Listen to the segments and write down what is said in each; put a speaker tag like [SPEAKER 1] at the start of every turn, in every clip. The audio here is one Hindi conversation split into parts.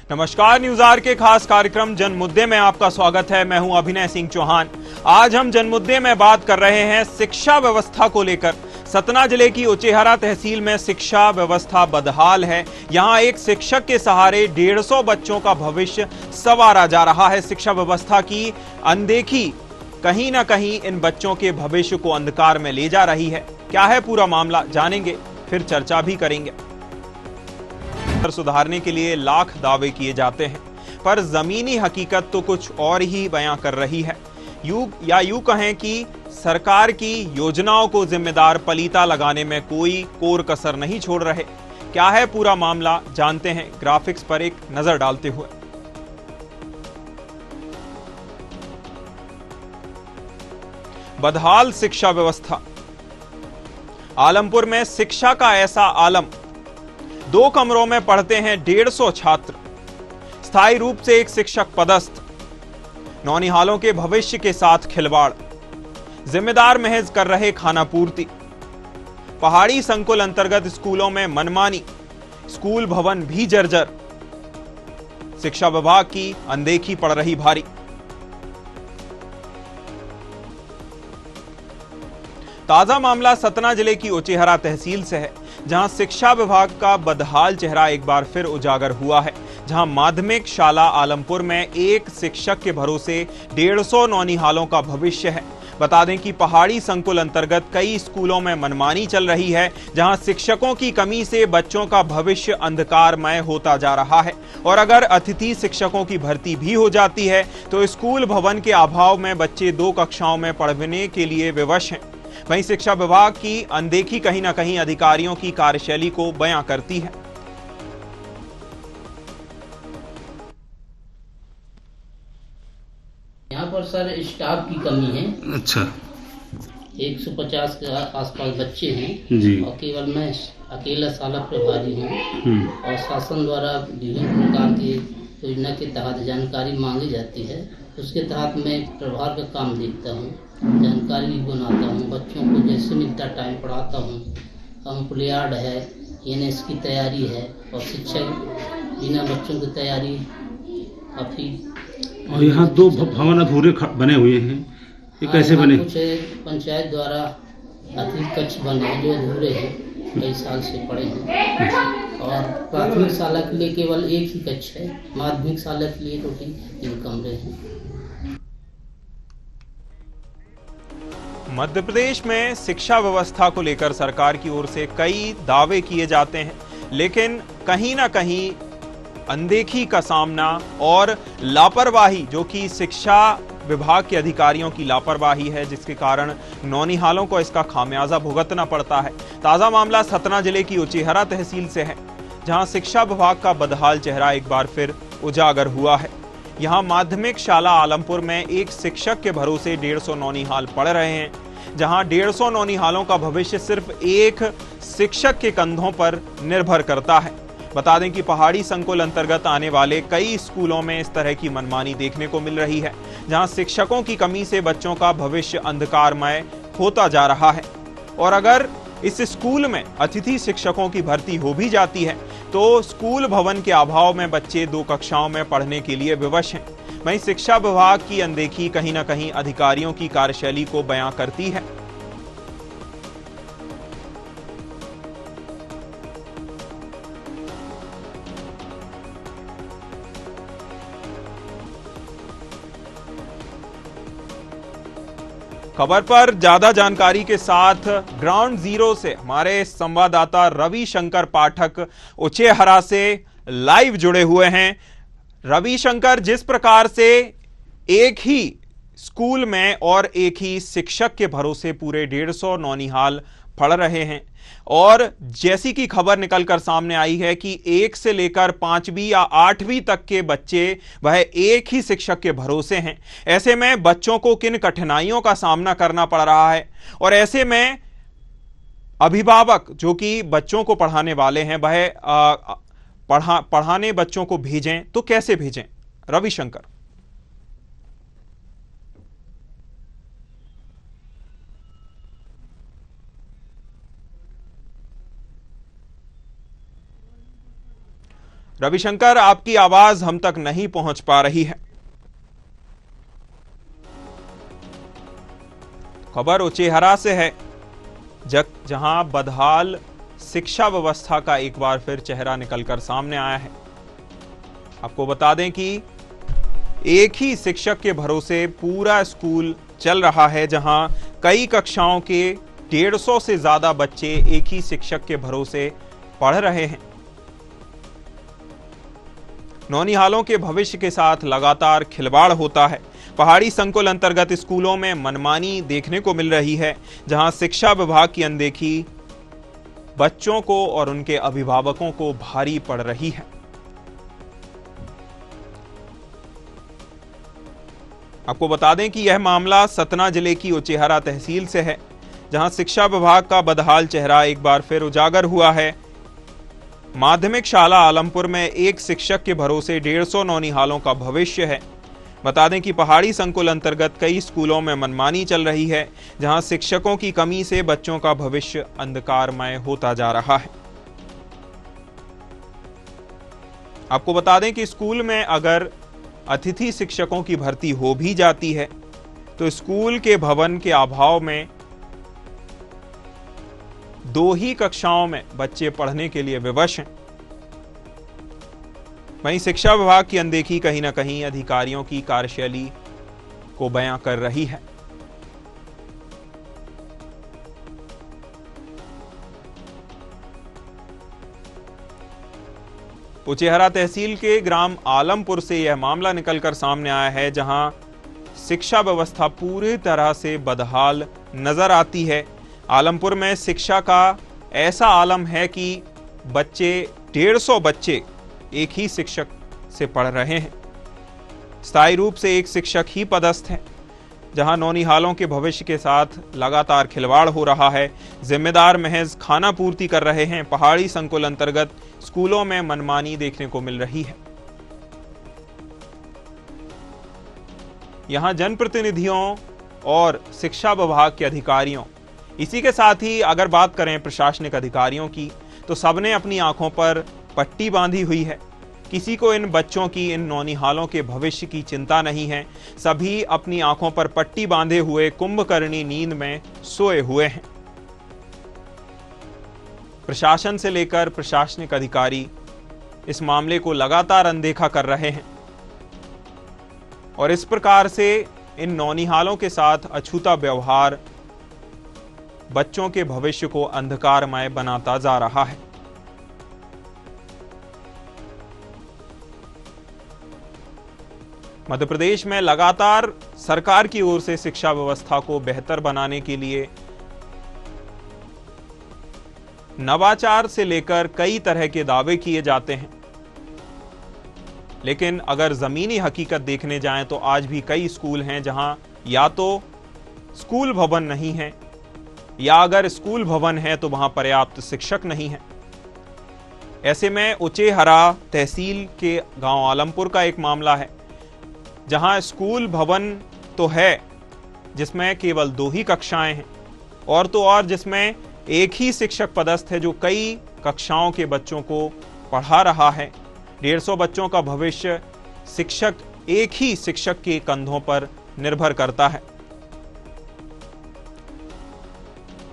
[SPEAKER 1] नमस्कार, न्यूज आर के खास कार्यक्रम जन मुद्दे में आपका स्वागत है। मैं हूं अभिनय सिंह चौहान। आज हम जन मुद्दे में बात कर रहे हैं शिक्षा व्यवस्था को लेकर। सतना जिले की उचेहरा तहसील में शिक्षा व्यवस्था बदहाल है। यहां एक शिक्षक के सहारे 150 बच्चों का भविष्य संवारा जा रहा है। शिक्षा व्यवस्था की अनदेखी कहीं ना कहीं इन बच्चों के भविष्य को अंधकार में ले जा रही है। क्या है पूरा मामला, जानेंगे, फिर चर्चा भी करेंगे। सुधारने के लिए लाख दावे किए जाते हैं, पर जमीनी हकीकत तो कुछ और ही बयां कर रही है। यूं कहें कि सरकार की योजनाओं को जिम्मेदार पलीता लगाने में कोई कोर कसर नहीं छोड़ रहे। क्या है पूरा मामला, जानते हैं ग्राफिक्स पर एक नजर डालते हुए। बदहाल शिक्षा व्यवस्था। आलमपुर में शिक्षा का ऐसा आलम, 2 कमरों में पढ़ते हैं 150 छात्र, स्थायी रूप से एक शिक्षक पदस्थ, नौनिहालों के भविष्य के साथ खिलवाड़, जिम्मेदार महज कर रहे खानापूर्ति, पहाड़ी संकुल अंतर्गत स्कूलों में मनमानी, स्कूल भवन भी जर्जर, शिक्षा विभाग की अनदेखी पड़ रही भारी। ताजा मामला सतना जिले की उचेहरा तहसील से है, जहां शिक्षा विभाग का बदहाल चेहरा एक बार फिर उजागर हुआ है। जहां माध्यमिक शाला आलमपुर में एक शिक्षक के भरोसे 150 नौनिहालों का भविष्य है। बता दें कि पहाड़ी संकुल अंतर्गत कई स्कूलों में मनमानी चल रही है, जहां शिक्षकों की कमी से बच्चों का भविष्य अंधकारमय होता जा रहा है। और अगर अतिथि शिक्षकों की भर्ती भी हो जाती है तो स्कूल भवन के अभाव में बच्चे 2 कक्षाओं में पढ़ने के लिए विवश हैं। वहीं शिक्षा विभाग की अनदेखी कहीं ना कहीं अधिकारियों की कार्यशैली को बयां करती है।
[SPEAKER 2] यहाँ पर सर स्टाफ की कमी है।
[SPEAKER 3] अच्छा,
[SPEAKER 2] 150 के आसपास बच्चे हैं
[SPEAKER 3] जी।
[SPEAKER 2] और केवल मैं अकेला शाला प्रभारी हूँ और शासन द्वारा विभिन्न प्रकार की योजना के तहत जानकारी मांगी जाती है। उसके तहत मैं प्रभार का काम देखता हूँ, जानकारी भी बनाता हूँ, बच्चों को जैसे मिलता टाइम पढ़ाता हूँ। एम्प्लॉयड है, एनएस की तैयारी है और शिक्षक बिना बच्चों की तैयारी काफ़ी।
[SPEAKER 3] और यहाँ 2 भवन अधूरे बने हुए हैं, ये कैसे बने?
[SPEAKER 2] कुछ पंचायत द्वारा अतिरिक्त कक्ष बने हैं जो अधूरे हैं, कई साल से पड़े हैं। और प्राथमिक शाला के लिए केवल एक ही कक्ष है, माध्यमिक शाला के लिए 2-3 कमरे हैं।
[SPEAKER 1] मध्य प्रदेश में शिक्षा व्यवस्था को लेकर सरकार की ओर से कई दावे किए जाते हैं, लेकिन कहीं ना कहीं अनदेखी का सामना और लापरवाही, जो कि शिक्षा विभाग के अधिकारियों की लापरवाही है, जिसके कारण नौनिहालों को इसका खामियाजा भुगतना पड़ता है। ताजा मामला सतना जिले की उचेहरा तहसील से है, जहां शिक्षा विभाग का बदहाल चेहरा एक बार फिर उजागर हुआ है। यहां माध्यमिक शाला आलमपुर में एक शिक्षक के भरोसे 150 नौनिहाल पढ़ रहे हैं, जहां 150 नौनिहालों का भविष्य सिर्फ एक शिक्षक के कंधों पर निर्भर करता है। बता दें कि पहाड़ी संकुल अंतर्गत आने वाले कई स्कूलों में इस तरह की मनमानी देखने को मिल रही है, जहां शिक्षकों की कमी से बच्चों का भविष्य अंधकारमय होता जा रहा है। और अगर इस स्कूल में अतिथि शिक्षकों की भर्ती हो भी जाती है तो स्कूल भवन के अभाव में बच्चे 2 कक्षाओं में पढ़ने के लिए विवश हैं। वहीं शिक्षा विभाग की अनदेखी कहीं ना कहीं अधिकारियों की कार्यशैली को बयां करती है। खबर पर ज्यादा जानकारी के साथ ग्राउंड जीरो से हमारे संवाददाता रविशंकर पाठक उचेहरा से लाइव जुड़े हुए हैं। रविशंकर, जिस प्रकार से एक ही स्कूल में और एक ही शिक्षक के भरोसे पूरे 150 नौनिहाल पढ़ रहे हैं, और जैसी कि खबर निकलकर सामने आई है कि 1 से लेकर 5वीं या 8वीं तक के बच्चे वह एक ही शिक्षक के भरोसे हैं, ऐसे में बच्चों को किन कठिनाइयों का सामना करना पड़ रहा है, और ऐसे में अभिभावक जो कि बच्चों को पढ़ाने वाले हैं वह पढ़ाने बच्चों को भेजें तो कैसे भेजें? रविशंकर। रविशंकर, आपकी आवाज हम तक नहीं पहुंच पा रही है। खबर उचेहरा से है, जहां बदहाल शिक्षा व्यवस्था का एक बार फिर चेहरा निकलकर सामने आया है। आपको बता दें कि एक ही शिक्षक के भरोसे पूरा स्कूल चल रहा है, जहां कई कक्षाओं के 150 से ज्यादा बच्चे एक ही शिक्षक के भरोसे पढ़ रहे हैं। नौनिहालों के भविष्य के साथ लगातार खिलवाड़ होता है। पहाड़ी संकुल अंतर्गत स्कूलों में मनमानी देखने को मिल रही है, जहां शिक्षा विभाग की अनदेखी बच्चों को और उनके अभिभावकों को भारी पड़ रही है। आपको बता दें कि यह मामला सतना जिले की उचेहरा तहसील से है, जहां शिक्षा विभाग का बदहाल चेहरा एक बार फिर उजागर हुआ है। माध्यमिक शाला आलमपुर में एक शिक्षक के भरोसे 150 नौनिहालों का भविष्य है। बता दें कि पहाड़ी संकुल अंतर्गत कई स्कूलों में मनमानी चल रही है, जहां शिक्षकों की कमी से बच्चों का भविष्य अंधकारमय होता जा रहा है। आपको बता दें कि स्कूल में अगर अतिथि शिक्षकों की भर्ती हो भी जाती है तो स्कूल के भवन के अभाव में 2 ही कक्षाओं में बच्चे पढ़ने के लिए विवश हैं। वहीं शिक्षा विभाग की अनदेखी कहीं ना कहीं अधिकारियों की कार्यशैली को बयां कर रही है। उचेहरा तहसील के ग्राम आलमपुर से यह मामला निकलकर सामने आया है, जहां शिक्षा व्यवस्था पूरी तरह से बदहाल नजर आती है। आलमपुर में शिक्षा का ऐसा आलम है कि 150 बच्चे एक ही शिक्षक से पढ़ रहे हैं। स्थायी रूप से एक शिक्षक ही पदस्थ है, जहां नौनिहालों के भविष्य के साथ लगातार खिलवाड़ हो रहा है। जिम्मेदार महज खाना पूर्ति कर रहे हैं। पहाड़ी संकुल अंतर्गत स्कूलों में मनमानी देखने को मिल रही है। यहां जनप्रतिनिधियों और शिक्षा विभाग के अधिकारियों, इसी के साथ ही अगर बात करें प्रशासनिक अधिकारियों की, तो सबने अपनी आंखों पर पट्टी बांधी हुई है। किसी को इन बच्चों की, इन नौनिहालों के भविष्य की चिंता नहीं है। सभी अपनी आंखों पर पट्टी बांधे हुए कुंभकर्णी नींद में सोए हुए हैं। प्रशासन से लेकर प्रशासनिक अधिकारी इस मामले को लगातार अनदेखा कर रहे हैं और इस प्रकार से इन नौनिहालों के साथ अछूता व्यवहार बच्चों के भविष्य को अंधकारमय बनाता जा रहा है। मध्य प्रदेश में लगातार सरकार की ओर से शिक्षा व्यवस्था को बेहतर बनाने के लिए नवाचार से लेकर कई तरह के दावे किए जाते हैं, लेकिन अगर जमीनी हकीकत देखने जाएं तो आज भी कई स्कूल हैं जहां या तो स्कूल भवन नहीं है, या अगर स्कूल भवन है तो वहां पर्याप्त शिक्षक नहीं है। ऐसे में उचेहरा तहसील के गांव आलमपुर का एक मामला है, जहां स्कूल भवन तो है जिसमें केवल 2 ही कक्षाएं हैं, और तो और जिसमें एक ही शिक्षक पदस्थ है जो कई कक्षाओं के बच्चों को पढ़ा रहा है। 150 बच्चों का भविष्य एक ही शिक्षक के कंधों पर निर्भर करता है।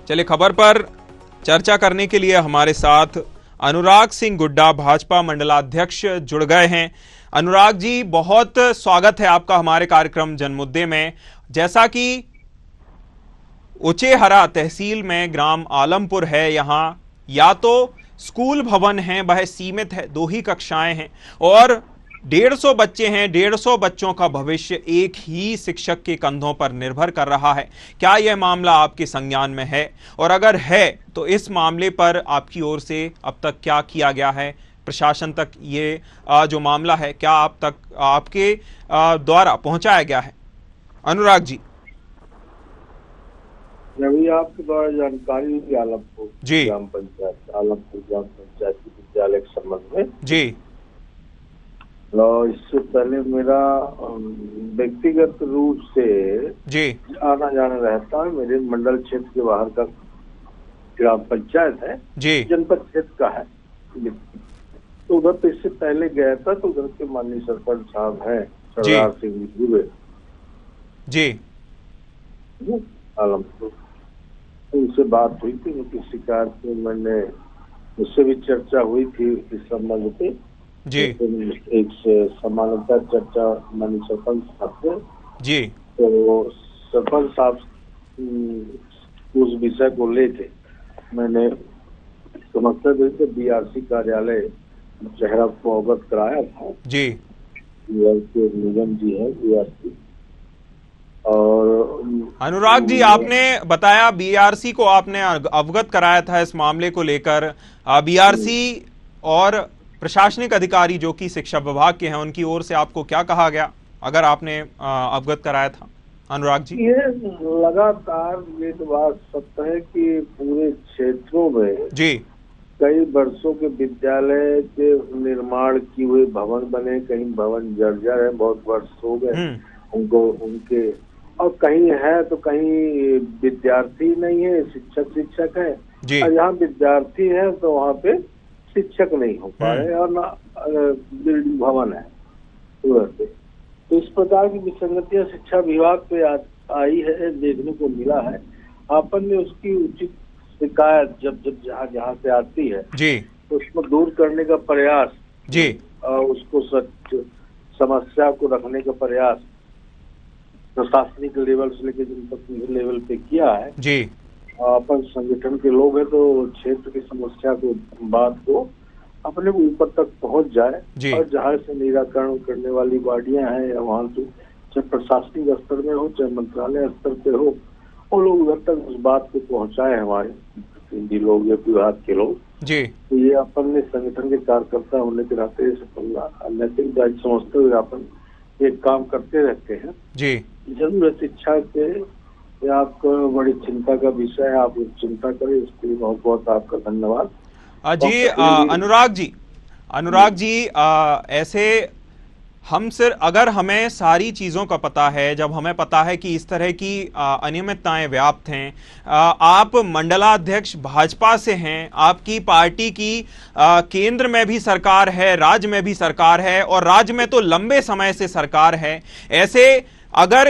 [SPEAKER 1] चलिए, खबर पर चर्चा करने के लिए हमारे साथ अनुराग सिंह गुड्डा, भाजपा मंडलाध्यक्ष, जुड़ गए हैं। अनुराग जी, बहुत स्वागत है आपका हमारे कार्यक्रम जनमुद्दे में। जैसा कि उचेहरा तहसील में ग्राम आलमपुर है, यहां या तो स्कूल भवन है, वह सीमित है, 2 ही कक्षाएं हैं और 150 बच्चे हैं। 150 बच्चों का भविष्य एक ही शिक्षक के कंधों पर निर्भर कर रहा है। क्या यह मामला आपके संज्ञान में है, और अगर है तो इस मामले पर आपकी ओर से अब तक क्या किया गया है? प्रशासन तक ये जो मामला है क्या आप तक आपके द्वारा पहुंचाया गया है? अनुराग जी।
[SPEAKER 4] अभी आपके द्वारा जानकारी हुई आलमपुर
[SPEAKER 1] जी
[SPEAKER 4] ग्राम पंचायत विद्यालय के संबंध में
[SPEAKER 1] जी,
[SPEAKER 4] और इससे पहले मेरा व्यक्तिगत रूप से
[SPEAKER 1] जी
[SPEAKER 4] आना जाना रहता है। मेरे मंडल क्षेत्र के बाहर का ग्राम पंचायत है,
[SPEAKER 1] जी,
[SPEAKER 4] जनपद क्षेत्र का है, तो उधर तो इससे पहले गया था, तो उधर के माननीय सरपंच साहब हैं सरदार सिंह दुबे
[SPEAKER 1] जी
[SPEAKER 4] आलमपुर, उनसे बात हुई थी, उनकी शिकायत में मैंने उससे भी चर्चा हुई थी इस संबंध पे
[SPEAKER 1] जी
[SPEAKER 4] एक समानता चर्चा माननीय सरपंच साहब से।
[SPEAKER 1] जी
[SPEAKER 4] तो सरपंच साहब उस विषय को लेके मैंने समस्या दी थी, बीआरसी कार्यालय चेहरा को अवगत कराया था।
[SPEAKER 1] जी
[SPEAKER 4] निगम जी है बीआरसी। और
[SPEAKER 1] अनुराग जी, आपने बताया बीआरसी को आपने अवगत कराया था इस मामले को लेकर। बीआरसी और प्रशासनिक अधिकारी जो कि शिक्षा विभाग के हैं, उनकी ओर से आपको क्या कहा गया, अगर आपने अवगत कराया था? अनुराग जी,
[SPEAKER 4] ये लगातार ये तो बात सत्य है कि पूरे क्षेत्रों में
[SPEAKER 1] जी
[SPEAKER 4] कई वर्षों के विद्यालय के निर्माण किए हुए भवन बने, कहीं भवन जर्जर है, बहुत वर्ष हो गए उनको उनके, और कहीं है तो कहीं विद्यार्थी नहीं है, शिक्षक है, और जहाँ विद्यार्थी है तो वहाँ पे शिक्षक नहीं हो पा रहे और ना बिल्डिंग भवन है उधर पे। तो इस प्रकार की विसंगतियां शिक्षा विभाग पे आई है, देखने को मिला है। आपन ने उसकी उचित शिकायत जब जहाँ से आती है
[SPEAKER 1] जी
[SPEAKER 4] तो उसको दूर करने का प्रयास
[SPEAKER 1] जी,
[SPEAKER 4] उसको समस्या को रखने का प्रयास प्रशासनिक लेवल से लेकर जनप्रतिनिधि लेवल पे किया है
[SPEAKER 1] जी।
[SPEAKER 4] अपन संगठन के लोग हैं तो क्षेत्र की समस्या को, बात को अपने ऊपर तक पहुंच जाए और जहाँ से निराकरण करने वाली बॉडियां हैं या वहाँ से चाहे प्रशासनिक स्तर में हो चाहे मंत्रालय स्तर पे हो, वो लोग उधर तक उस बात को पहुंचाए हमारे प्रतिनिधि लोग या विभाग के लोग
[SPEAKER 1] जी।
[SPEAKER 4] तो ये अपन ने संगठन के कार्यकर्ता होने के नाते नैतिक दायित्व समझते हुए अपन ये काम करते रहते हैं जी। जरूर है शिक्षा के आपको बड़ी चिंता का विषय है, आप चिंता करें, इसके लिए बहुत बहुत आपका धन्यवाद
[SPEAKER 1] जी। अनुराग जी, ऐसे हम सिर्फ अगर हमें सारी चीज़ों का पता है, जब हमें पता है कि इस तरह की अनियमितताएं व्याप्त हैं, आप मंडलाध्यक्ष भाजपा से हैं, आपकी पार्टी की केंद्र में भी सरकार है, राज्य में भी सरकार है और राज्य में तो लंबे समय से सरकार है, ऐसे अगर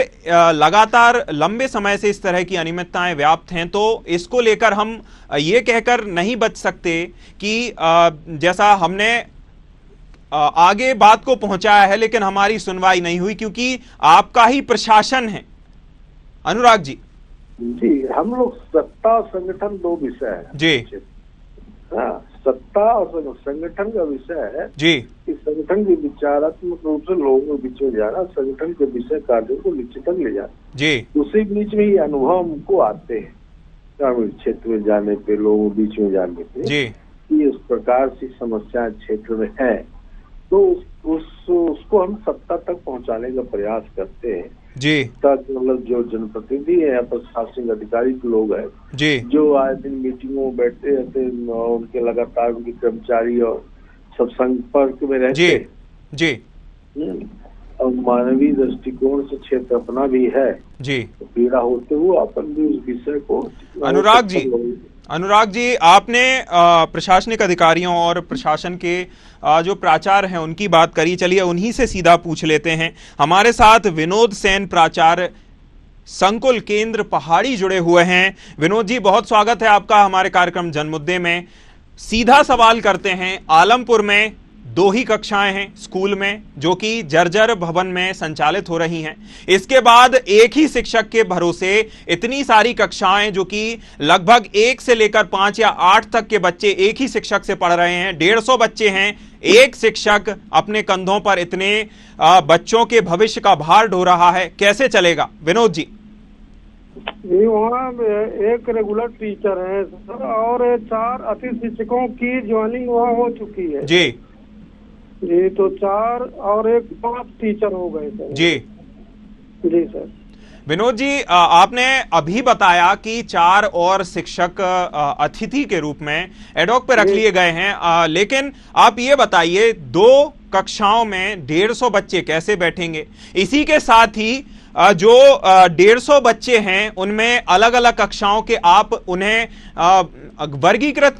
[SPEAKER 1] लगातार लंबे समय से इस तरह की अनियमितताएं व्याप्त हैं तो इसको लेकर हम ये कहकर नहीं बच सकते कि जैसा हमने आगे बात को पहुंचाया है लेकिन हमारी सुनवाई नहीं हुई, क्योंकि आपका ही प्रशासन है। अनुराग जी
[SPEAKER 4] हम लोग सत्ता और संगठन दो विषय है
[SPEAKER 1] जी।
[SPEAKER 4] हाँ, सत्ता और संगठन का विषय है
[SPEAKER 1] जी
[SPEAKER 4] कि संगठन के विचारात्मक रूप से लोगों के बीच में जाना, संगठन के विषय कार्यों को नीचे तक ले जाना जी। उसी बीच में ये अनुभव हमको आते हैं ग्रामीण क्षेत्र में जाने पे, लोगों के बीच में जाने पे जी कि इस प्रकार की समस्या क्षेत्र में है, तो उसको हम सत्ता तक पहुंचाने का प्रयास करते हैं जी। तक मतलब जो जनप्रतिनिधि है, प्रशासनिक अधिकारी के लोग हैं जी, जो आए दिन मीटिंगों में बैठते रहते हैं, उनके लगातार उनके कर्मचारी और सब संपर्क में रहते हैं जी। और मानवीय दृष्टिकोण से क्षेत्र अपना भी है जी, तो पीड़ा होते हुए अपन भी उस विषय को
[SPEAKER 1] अनुराग जी, आपने प्रशासनिक अधिकारियों और प्रशासन के जो प्राचार्य हैं उनकी बात करी, चलिए उन्हीं से सीधा पूछ लेते हैं। हमारे साथ विनोद सेन प्राचार्य संकुल केंद्र पहाड़ी जुड़े हुए हैं। विनोद जी, बहुत स्वागत है आपका हमारे कार्यक्रम जनमुद्दे में। सीधा सवाल करते हैं, आलमपुर में 2 ही कक्षाएं हैं स्कूल में जो कि जर्जर भवन में संचालित हो रही हैं, इसके बाद एक ही शिक्षक के भरोसे इतनी सारी कक्षाएं जो कि लगभग 1 से लेकर 5 या 8 तक के बच्चे एक ही शिक्षक से पढ़ रहे हैं, 150 बच्चे हैं, एक शिक्षक अपने कंधों पर इतने बच्चों के भविष्य का भार ढो रहा है, कैसे चलेगा? विनोद जी
[SPEAKER 5] वहाँ एक रेगुलर टीचर है और 4 अतिथि शिक्षकों की ज्वाइनिंग वहाँ हो चुकी है जी जी, तो 4 और 1 5 टीचर हो गए सर जी जी सर।
[SPEAKER 1] विनोद जी, आपने अभी बताया कि 4 और शिक्षक अतिथि के रूप में एडॉक पे रख लिए गए हैं, लेकिन आप ये बताइए 2 कक्षाओं में 150 बच्चे कैसे बैठेंगे। इसी के साथ ही जो 150 बच्चे हैं उनमें अलग अलग कक्षाओं के आप उन्हें वर्गीकृत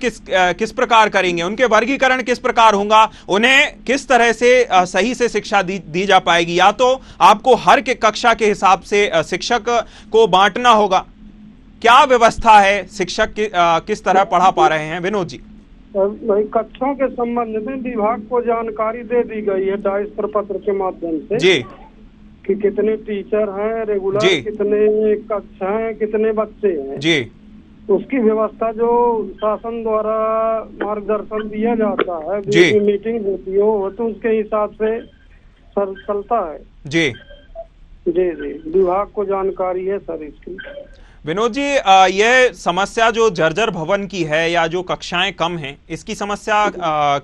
[SPEAKER 1] किस प्रकार करेंगे, उनके वर्गीकरण किस प्रकार होगा, उन्हें किस तरह से सही से शिक्षा दी जा पाएगी। या तो आपको हर के कक्षा के हिसाब से शिक्षक को बांटना होगा, क्या व्यवस्था है, शिक्षक किस तरह पढ़ा पा रहे हैं। विनोद जी,
[SPEAKER 5] कक्षाओं के संबंध में विभाग को जानकारी दे दी गई है डाइस प्रपत्र के माध्यम से
[SPEAKER 1] जी
[SPEAKER 5] कि कितने टीचर हैं रेगुलर, कितने कक्षा हैं, कितने बच्चे हैं
[SPEAKER 1] जी।
[SPEAKER 5] उसकी व्यवस्था जो शासन द्वारा मार्गदर्शन दिया जाता है, मीटिंग होती है वो तो उसके हिसाब से सर चलता है।
[SPEAKER 1] जी
[SPEAKER 5] जी जी, विभाग को जानकारी है सर इसकी।
[SPEAKER 1] विनोद जी, यह समस्या जो जर्जर भवन की है या जो कक्षाएं कम हैं, इसकी समस्या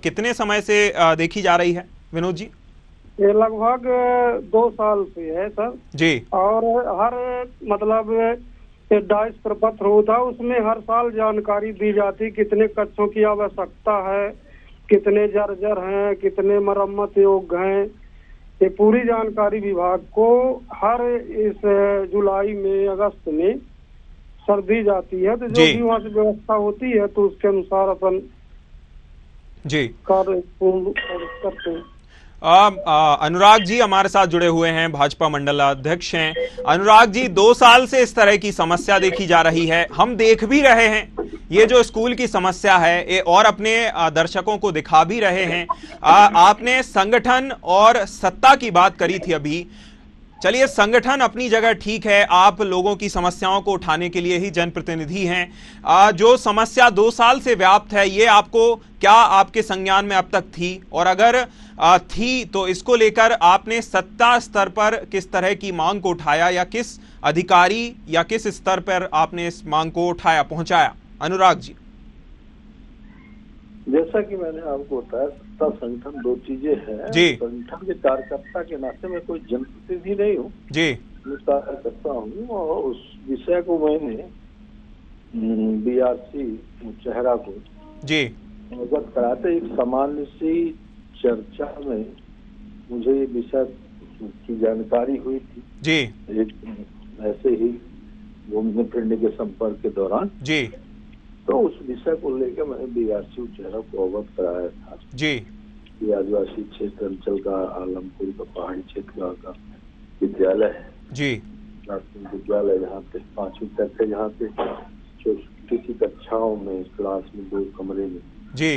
[SPEAKER 1] कितने समय से देखी जा रही है विनोद जी।
[SPEAKER 5] ये लगभग 2 साल से है सर
[SPEAKER 1] जी। और
[SPEAKER 5] हर मतलब डाइस प्रपत्र होता है उसमें हर साल जानकारी दी जाती, कितने कक्षों की आवश्यकता है, कितने जर्जर हैं, कितने मरम्मत योग्य हैं, ये पूरी जानकारी विभाग को हर इस जुलाई में अगस्त में सर दी जाती है। तो जो भी वहाँ से व्यवस्था होती है तो उसके अनुसार अपन
[SPEAKER 1] जी
[SPEAKER 5] कार्य पूर्ण करते हैं।
[SPEAKER 1] अनुराग जी हमारे साथ जुड़े हुए हैं, भाजपा मंडल अध्यक्ष हैं। अनुराग जी, 2 साल से इस तरह की समस्या देखी जा रही है, हम देख भी रहे हैं ये जो स्कूल की समस्या है ये, और अपने दर्शकों को दिखा भी रहे हैं। आपने संगठन और सत्ता की बात करी थी अभी। चलिए, संगठन अपनी जगह ठीक है, आप लोगों की समस्याओं को उठाने के लिए ही जनप्रतिनिधि हैं। जो समस्या 2 साल से व्याप्त है, ये आपको क्या आपके संज्ञान में अब तक थी, और अगर थी तो इसको लेकर आपने सत्ता स्तर पर किस तरह की मांग को उठाया, या किस अधिकारी या किस स्तर पर आपने इस मांग को उठाया, पहुंचाया। अनुराग जी,
[SPEAKER 4] जैसा कि मैंने आपको बताया, सत्ता संगठन 2 चीजें हैं
[SPEAKER 1] जी।
[SPEAKER 4] संगठन के कार्यकर्ता के नाते में कोई जनप्रतिनिधि नहीं हूँ जी, मैं कार्यकर्ता हूँ, और उस विषय को मैंने बीआरसी चेहरा को जी अवगत कराते। एक सामान्य सी चर्चा में मुझे ये विषय की जानकारी हुई थी जी, एक ऐसे ही घूमने फिरने के संपर्क के दौरान जी, तो उस विषय को लेकर मैंने बीआरसी चेहरा को अवगत कराया था जी। ये आदिवासी क्षेत्र अंचल का आलमपुर का पहाड़ी क्षेत्र का विद्यालय है जी, प्राथमिक विद्यालय, जहाँ पे 5वीं तक है, जहाँ पे किसी कक्षाओं में क्लास में 2 कमरे में जी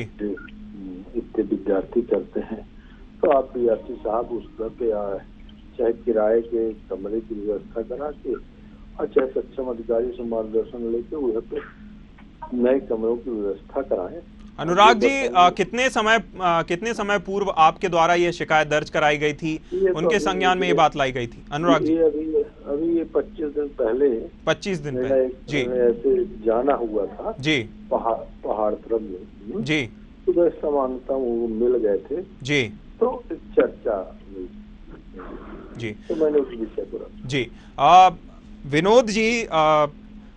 [SPEAKER 4] इतने विद्यार्थी करते हैं। तो आप बीआरसी साहब उस घर पे चाहे किराए के कमरे की व्यवस्था करा के और चाहे सक्षम अधिकारी से मार्गदर्शन लेके उधर पे नए कमरों की व्यवस्था कराएं।
[SPEAKER 1] अनुराग जी, कितने समय पूर्व आपके द्वारा ये शिकायत दर्ज कराई गई थी, उनके संज्ञान में ये बात लाई गई थी। अनुराग जी,
[SPEAKER 4] अभी ये 25 दिन पहले
[SPEAKER 1] 25 दिन पहले जी
[SPEAKER 4] ऐसे जाना हुआ था जी, पहाड़ तरफ में जी, उधर समानता वो मिल गए थे जी, तो चर्चा जी, तो मैंने उस विषय को रखा जी।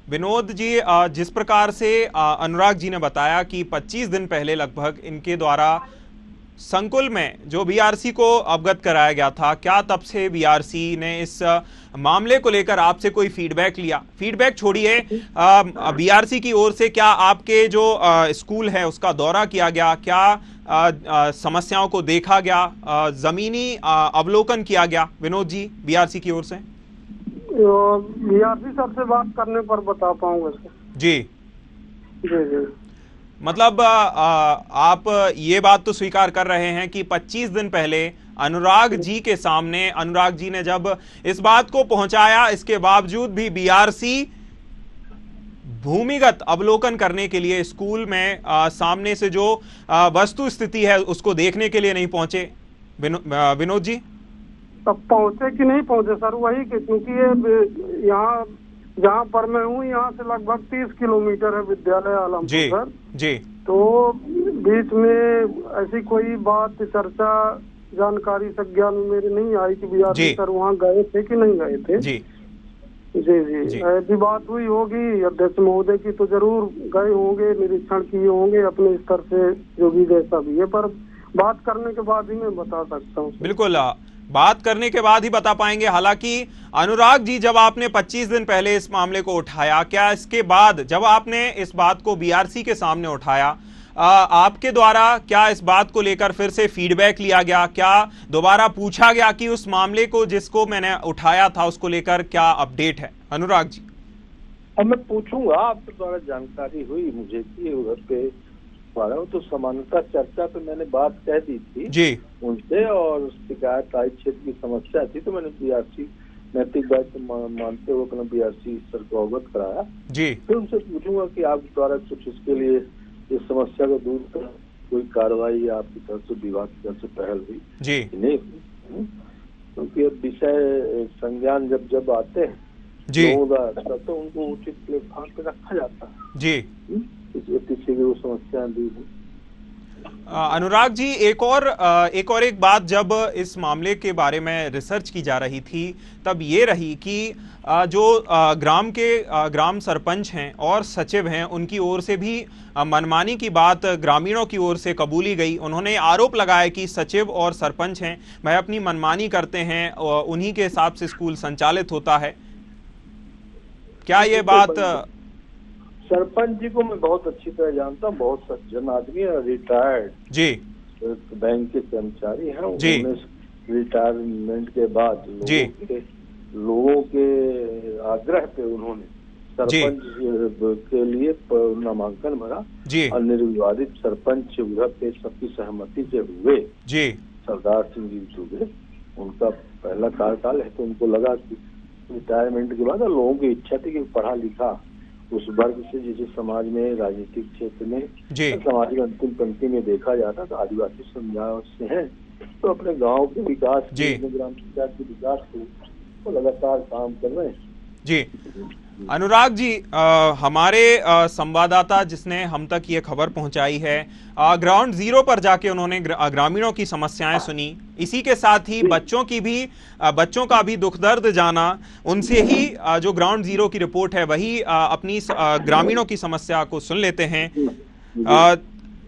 [SPEAKER 1] विनोद जी, जिस प्रकार से अनुराग जी ने बताया कि 25 दिन पहले लगभग इनके द्वारा संकुल में जो बीआरसी को अवगत कराया गया था, क्या तब से बीआरसी ने इस मामले को लेकर आपसे कोई फीडबैक लिया? फीडबैक छोड़िए, बीआरसी की ओर से क्या आपके जो स्कूल है उसका दौरा किया गया, क्या समस्याओं को देखा गया, जमीनी अवलोकन किया गया विनोद जी बीआरसी की ओर से?
[SPEAKER 5] बीआरसी सर से बात करने पर बता पाऊंगा सर
[SPEAKER 1] जी जी जी। मतलब आप ये बात तो स्वीकार कर रहे हैं कि 25 दिन पहले अनुराग जी के सामने अनुराग जी ने जब इस बात को पहुंचाया, इसके बावजूद भी बीआरसी भूमिगत अवलोकन करने के लिए स्कूल में सामने से जो वस्तु स्थिति है उसको देखने के लिए नहीं पहुंचे। विनोद जी,
[SPEAKER 5] तब पहुंचे कि नहीं पहुंचे सर? वही क्योंकि ये यहाँ जहाँ पर मैं हूँ यहाँ से लगभग 30 किलोमीटर है विद्यालय आलमपुर सर जी, तो बीच में ऐसी कोई बात चर्चा जानकारी संज्ञान में मेरे नहीं आई कि बीआरसी सर वहाँ गए थे कि नहीं गए थे जी जी जी। ऐसी बात हुई होगी अध्यक्ष महोदय की तो जरूर गए होंगे, निरीक्षण किए होंगे अपने स्तर से, जो भी जैसा भी है, पर बात करने के बाद ही मैं बता सकता हूँ।
[SPEAKER 1] बिल्कुल, बात करने के बाद ही बता पाएंगे। हालांकि अनुराग जी, जब आपने 25 दिन पहले इस मामले को उठाया, क्या इसके बाद जब आपने इस बात को बीआरसी के सामने उठाया, आपके द्वारा क्या इस बात को लेकर फिर से फीडबैक लिया गया? क्या दोबारा पूछा गया कि उस मामले को जिसको मैंने उठाया था उसको लेकर क्या अपडेट है? अनुराग जी,
[SPEAKER 4] अब मैं पूछूंगा, आपके द्वारा जानकारी हुई मुझे कि उधर पे तो सामान्यतः चर्चा पे मैंने बात कह दी थी
[SPEAKER 1] जी
[SPEAKER 4] उनसे, और शिकायत आई, क्षेत्र की समस्या थी, तो मैंने बीआरसी नैतिक दायित्व मानते हुए अपना बीआरसी सर को अवगत कराया
[SPEAKER 1] जी।
[SPEAKER 4] फिर उनसे पूछूंगा कि आपके द्वारा कुछ इसके लिए इस समस्या को दूर कर कोई कार्रवाई आपकी तरफ से, विभाग की तरफ से पहल हुई
[SPEAKER 1] जी
[SPEAKER 4] नहीं, क्योंकि अब विषय संज्ञान जब आते हैं
[SPEAKER 1] जी
[SPEAKER 4] तो उनको उचित प्लेटफॉर्म पे रखा जाता है
[SPEAKER 1] जी।
[SPEAKER 4] किसी की वो समस्या दूर हो।
[SPEAKER 1] अनुराग जी, एक बात जब इस मामले के बारे में रिसर्च की जा रही थी तब ये रही कि जो ग्राम सरपंच हैं और सचिव हैं, उनकी ओर से भी मनमानी की बात ग्रामीणों की ओर से कबूली गई। उन्होंने आरोप लगाया कि सचिव और सरपंच हैं वह अपनी मनमानी करते हैं और उन्हीं के हिसाब से स्कूल संचालित होता है। क्या ये बात?
[SPEAKER 4] सरपंच जी को मैं बहुत अच्छी तरह जानता हूँ, बहुत सज्जन आदमी है, रिटायर्ड
[SPEAKER 1] जी
[SPEAKER 4] बैंक के कर्मचारी हैं। उन्होंने रिटायरमेंट के बाद लोगों के आग्रह पे उन्होंने सरपंच के लिए नामांकन भरा और निर्विवादित सरपंच उधर पे सबकी सहमति से हुए जी। सरदार सिंह जी चौबे उनका पहला कार्यकाल है, तो उनको लगा कि रिटायरमेंट के बाद लोगों की इच्छा थी कि पढ़ा लिखा उस वर्ग से, जिसे समाज में राजनीतिक क्षेत्र में समाज के अंतिम पंक्ति में देखा जाता, तो आदिवासी समुदाय से हैं, तो अपने गांव के विकास, ग्राम पंचायत के विकास को लगातार काम कर रहे हैं
[SPEAKER 1] जी। अनुराग जी, हमारे संवाददाता जिसने हम तक ये खबर पहुंचाई है, ग्राउंड जीरो पर जाके उन्होंने ग्रामीणों की समस्याएं सुनी, इसी के साथ ही बच्चों का भी दुख दर्द जाना, उनसे ही जो ग्राउंड जीरो की रिपोर्ट है वही अपनी ग्रामीणों की समस्या को सुन लेते हैं।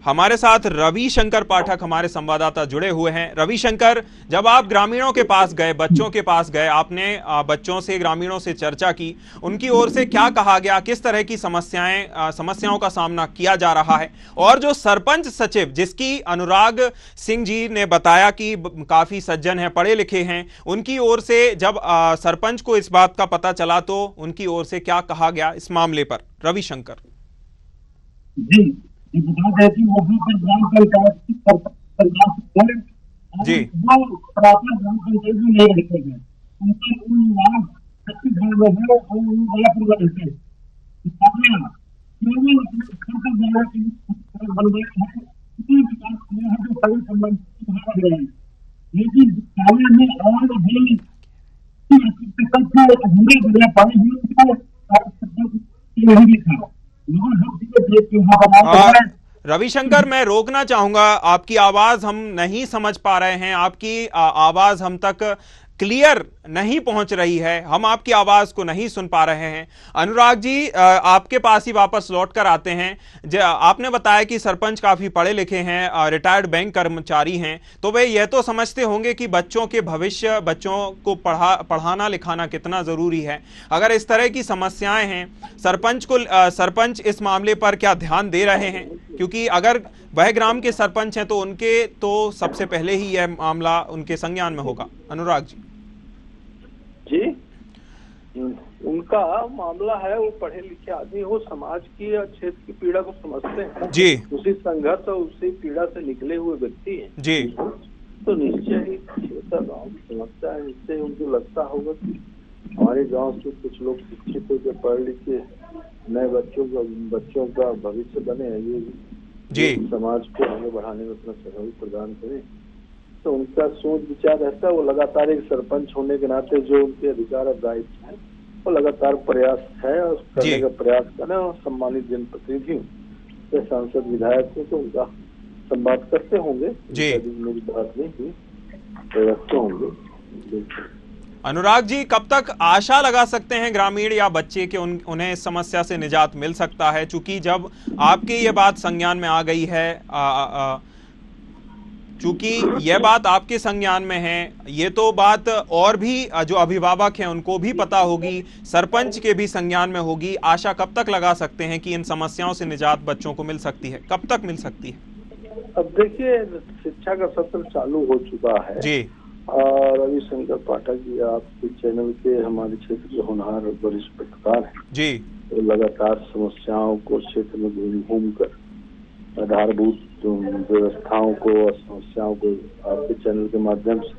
[SPEAKER 1] हमारे साथ रविशंकर पाठक हमारे संवाददाता जुड़े हुए हैं। रविशंकर, जब आप ग्रामीणों के पास गए, बच्चों के पास गए, आपने बच्चों से, ग्रामीणों से चर्चा की, उनकी ओर से क्या कहा गया, किस तरह की समस्याओं का सामना किया जा रहा है? और जो सरपंच सचिव, जिसकी अनुराग सिंह जी ने बताया कि काफी सज्जन है, पढ़े लिखे हैं, उनकी ओर से जब सरपंच को इस बात का पता चला तो उनकी ओर से क्या कहा गया इस मामले पर? रविशंकर
[SPEAKER 6] जी, बता दें कि वहाँ पर ग्राम पंचायत की जी वो प्रॉपर ग्राम पंचायत में नहीं रहते हैं, उनके मूल निवास छत्तीसगढ़ में है और वो वालापुर में रहते हैं। केवल अपने घर पर जाने के लिए बन गए हैं, इतनी विकास किया है जो सभी संबंधित वहाँ रह रहे हैं, लेकिन कार्य में और भी अधूरे बने पाए नहीं लिखा।
[SPEAKER 1] रविशंकर, मैं रोकना चाहूंगा, आपकी आवाज हम नहीं समझ पा रहे हैं, आपकी आवाज हम तक क्लियर नहीं पहुंच रही है, हम आपकी आवाज को नहीं सुन पा रहे हैं। अनुराग जी, आपके पास ही वापस लौट कर आते हैं। आपने बताया कि सरपंच काफी पढ़े लिखे हैं, रिटायर्ड बैंक कर्मचारी हैं, तो वे यह तो समझते होंगे कि बच्चों के भविष्य, बच्चों को पढ़ाना लिखाना कितना जरूरी है। अगर इस तरह की समस्याएं हैं, सरपंच इस मामले पर क्या ध्यान दे रहे हैं? क्योंकि अगर वह ग्राम के सरपंच हैं तो उनके तो सबसे पहले ही यह मामला उनके संज्ञान में होगा। अनुराग जी
[SPEAKER 4] उनका मामला है, वो पढ़े लिखे आदमी, वो समाज की या क्षेत्र की पीड़ा को समझते हैं
[SPEAKER 1] जी,
[SPEAKER 4] उसी संघर्ष और उसी पीड़ा से निकले हुए व्यक्ति हैं
[SPEAKER 1] जी।
[SPEAKER 4] तो निश्चय ही छोटा गाँव की समस्या है, इससे उनको लगता होगा कि हमारे गांव से कुछ लोग शिक्षित होकर पढ़ लिखे नए बच्चों का भविष्य बने, ये जी समाज को आगे बढ़ाने में अपना सहयोग प्रदान करें, तो उनका सोच विचार रहता है। वो लगातार एक सरपंच होने के नाते जो उनके अधिकार और दायित्व है, वो लगातार प्रयास है और करने का प्रयास करें, और सम्मानित जनप्रतिनिधि सांसद विधायक को तो उनका संवाद करते होंगे जी, मेरी बात नहीं हुई, प्रयास होंगे।
[SPEAKER 1] अनुराग जी, कब तक आशा लगा सकते हैं ग्रामीण या बच्चे के उन्हें इस समस्या से निजात मिल सकता है? चूंकि जब आपकी ये बात संज्ञान में आ गई है, चूंकि यह बात आपके संज्ञान में है, ये तो बात और भी जो अभिभावक हैं उनको भी पता होगी, सरपंच के भी संज्ञान में होगी। आशा कब तक लगा सकते हैं कि इन समस्याओं से निजात बच्चों को मिल सकती है, कब तक मिल सकती है?
[SPEAKER 4] अब देखिए, शिक्षा का सत्र चालू हो चुका है
[SPEAKER 1] जी,
[SPEAKER 4] और रविशंकर पाठक जी आपके चैनल के हमारे क्षेत्र के होनहार वरिष्ठ पत्रकार हैं
[SPEAKER 1] जी,
[SPEAKER 4] तो लगातार समस्याओं को क्षेत्र में घूम कर आधारभूत व्यवस्थाओं को और समस्याओं को आपके चैनल के माध्यम से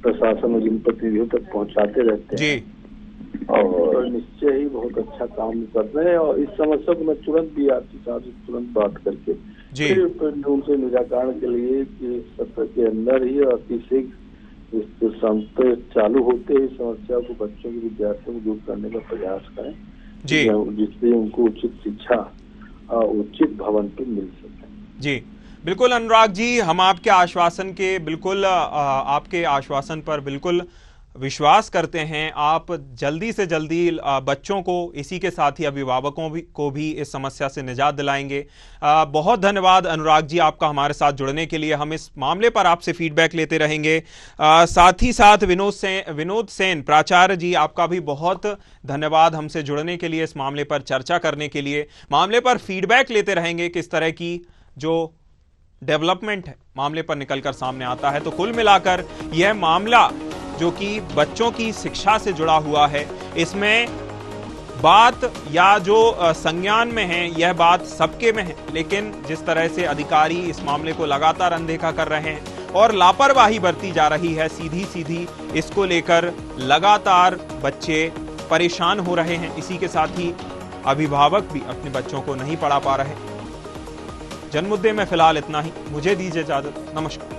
[SPEAKER 4] प्रशासन और जनप्रतिनिधियों तक पहुंचाते रहते हैं और निश्चय ही बहुत अच्छा काम कर रहे हैं। और इस समस्या को मैं तुरंत बीआरसी साहब से तुरंत बात करके फिर उनसे निराकरण के लिए कि सत्र के अंदर ही और अतिशीघ्र इस चालू होते ही समस्या को बच्चों की विद्यार्थियों को दूर करने का प्रयास करें जिससे उनको उचित शिक्षा उचित भवन पे मिल सके।
[SPEAKER 1] जी बिल्कुल अनुराग जी, हम आपके आश्वासन के बिल्कुल आपके आश्वासन पर बिल्कुल विश्वास करते हैं। आप जल्दी से जल्दी बच्चों को, इसी के साथ ही अभिभावकों को भी इस समस्या से निजात दिलाएंगे। बहुत धन्यवाद अनुराग जी आपका हमारे साथ जुड़ने के लिए। हम इस मामले पर आपसे फीडबैक लेते रहेंगे। साथ ही साथ विनोद सेन प्राचार्य जी, आपका भी बहुत धन्यवाद हमसे जुड़ने के लिए, इस मामले पर चर्चा करने के लिए। मामले पर फीडबैक लेते रहेंगे, किस तरह की जो डेवलपमेंट है मामले पर निकलकर सामने आता है। तो कुल मिलाकर यह मामला जो कि बच्चों की शिक्षा से जुड़ा हुआ है, इसमें बात या जो संज्ञान में है यह बात सबके में है, लेकिन जिस तरह से अधिकारी इस मामले को लगातार अनदेखा कर रहे हैं और लापरवाही बरती जा रही है सीधी इसको लेकर लगातार बच्चे परेशान हो रहे हैं। इसी के साथ ही अभिभावक भी अपने बच्चों को नहीं पढ़ा पा रहे। जनमुद्दे में फिलहाल इतना ही, मुझे दीजिए इजाजत, नमस्कार।